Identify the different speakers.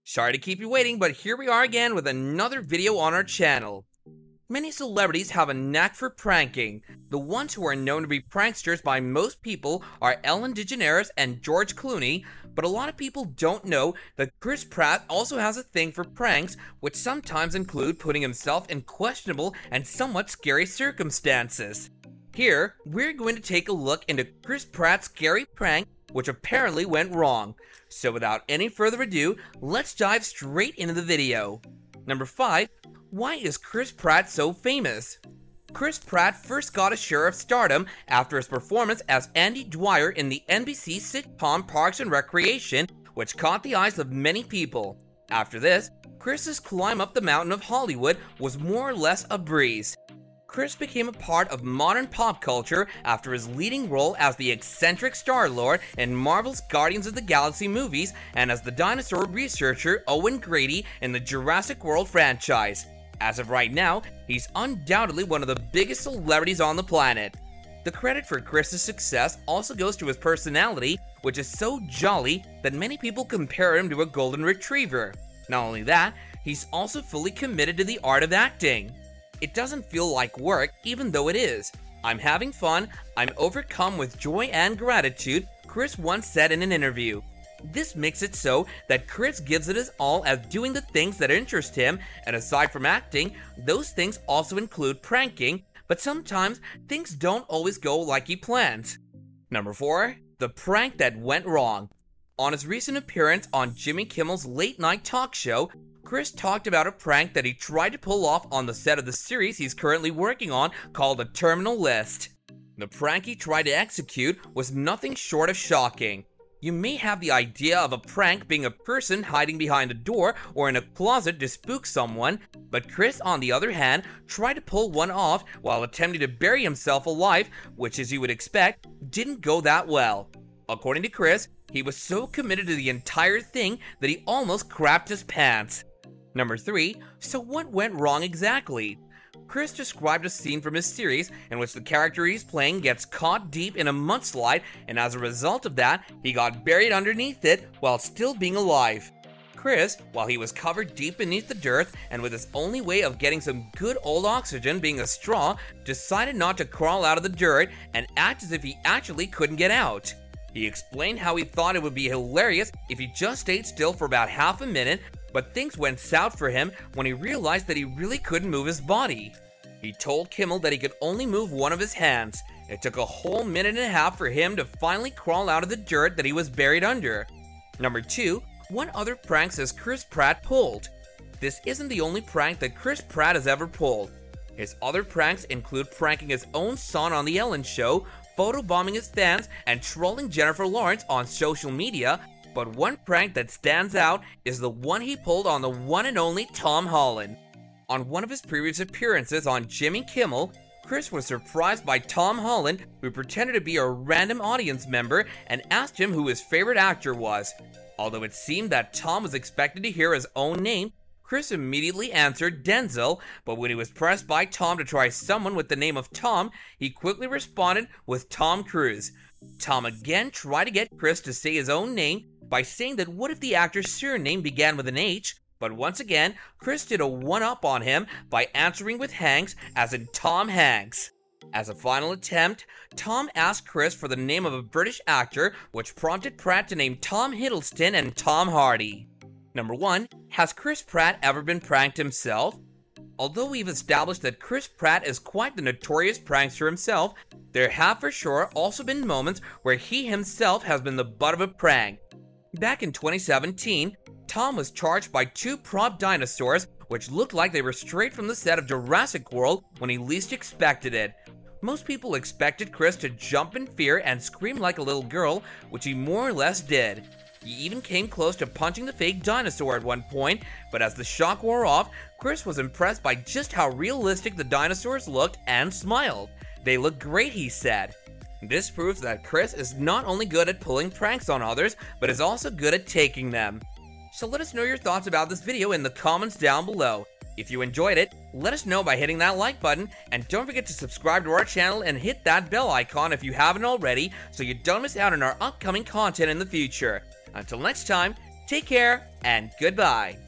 Speaker 1: Sorry to keep you waiting, but here we are again with another video on our channel. Many celebrities have a knack for pranking. The ones who are known to be pranksters by most people are Ellen DeGeneres and George Clooney, but a lot of people don't know that Chris Pratt also has a thing for pranks, which sometimes include putting himself in questionable and somewhat scary circumstances. Here, we're going to take a look into Chris Pratt's scary prank, which apparently went wrong. So without any further ado, let's dive straight into the video. Number 5. Why is Chris Pratt so famous? Chris Pratt first got a share of stardom after his performance as Andy Dwyer in the NBC sitcom Parks and Recreation, which caught the eyes of many people. After this, Chris's climb up the mountain of Hollywood was more or less a breeze. Chris became a part of modern pop culture after his leading role as the eccentric Star-Lord in Marvel's Guardians of the Galaxy movies and as the dinosaur researcher Owen Grady in the Jurassic World franchise. As of right now, he's undoubtedly one of the biggest celebrities on the planet. The credit for Chris's success also goes to his personality, which is so jolly that many people compare him to a golden retriever. Not only that, he's also fully committed to the art of acting. It doesn't feel like work, even though it is. "I'm having fun, I'm overcome with joy and gratitude," Chris once said in an interview. This makes it so that Chris gives it his all as doing the things that interest him, and aside from acting, those things also include pranking, but sometimes things don't always go like he plans. Number 4. The prank that went wrong. On his recent appearance on Jimmy Kimmel's late-night talk show, Chris talked about a prank that he tried to pull off on the set of the series he's currently working on called A Terminal List. The prank he tried to execute was nothing short of shocking. You may have the idea of a prank being a person hiding behind a door or in a closet to spook someone, but Chris, on the other hand, tried to pull one off while attempting to bury himself alive, which, as you would expect, didn't go that well. According to Chris, he was so committed to the entire thing that he almost crapped his pants. Number 3. So what went wrong exactly? Chris described a scene from his series in which the character he's playing gets caught deep in a mudslide, and as a result of that, he got buried underneath it while still being alive. Chris, while he was covered deep beneath the dirt and with his only way of getting some good old oxygen being a straw, decided not to crawl out of the dirt and act as if he actually couldn't get out. He explained how he thought it would be hilarious if he just stayed still for about half a minute, but things went south for him when he realized that he really couldn't move his body. He told Kimmel that he could only move one of his hands. It took a whole minute and a half for him to finally crawl out of the dirt that he was buried under. Number 2. What other pranks has Chris Pratt pulled? This isn't the only prank that Chris Pratt has ever pulled. His other pranks include pranking his own son on The Ellen Show, photobombing his fans, and trolling Jennifer Lawrence on social media, but one prank that stands out is the one he pulled on the one and only Tom Holland. On one of his previous appearances on Jimmy Kimmel, Chris was surprised by Tom Holland, who pretended to be a random audience member and asked him who his favorite actor was. Although it seemed that Tom was expected to hear his own name, Chris immediately answered Denzel, but when he was pressed by Tom to try someone with the name of Tom, he quickly responded with Tom Cruise. Tom again tried to get Chris to say his own name by saying that what if the actor's surname began with an H, but once again, Chris did a one-up on him by answering with Hanks, as in Tom Hanks. As a final attempt, Tom asked Chris for the name of a British actor, which prompted Pratt to name Tom Hiddleston and Tom Hardy. Number 1. Has Chris Pratt ever been pranked himself? Although we've established that Chris Pratt is quite the notorious prankster himself, there have for sure also been moments where he himself has been the butt of a prank. Back in 2017, Tom was charged by 2 prop dinosaurs which looked like they were straight from the set of Jurassic World when he least expected it. Most people expected Chris to jump in fear and scream like a little girl, which he more or less did. He even came close to punching the fake dinosaur at one point, but as the shock wore off, Chris was impressed by just how realistic the dinosaurs looked and smiled. "They look great," he said. This proves that Chris is not only good at pulling pranks on others, but is also good at taking them. So let us know your thoughts about this video in the comments down below. If you enjoyed it, let us know by hitting that like button, and don't forget to subscribe to our channel and hit that bell icon if you haven't already, so you don't miss out on our upcoming content in the future. Until next time, Take care and goodbye.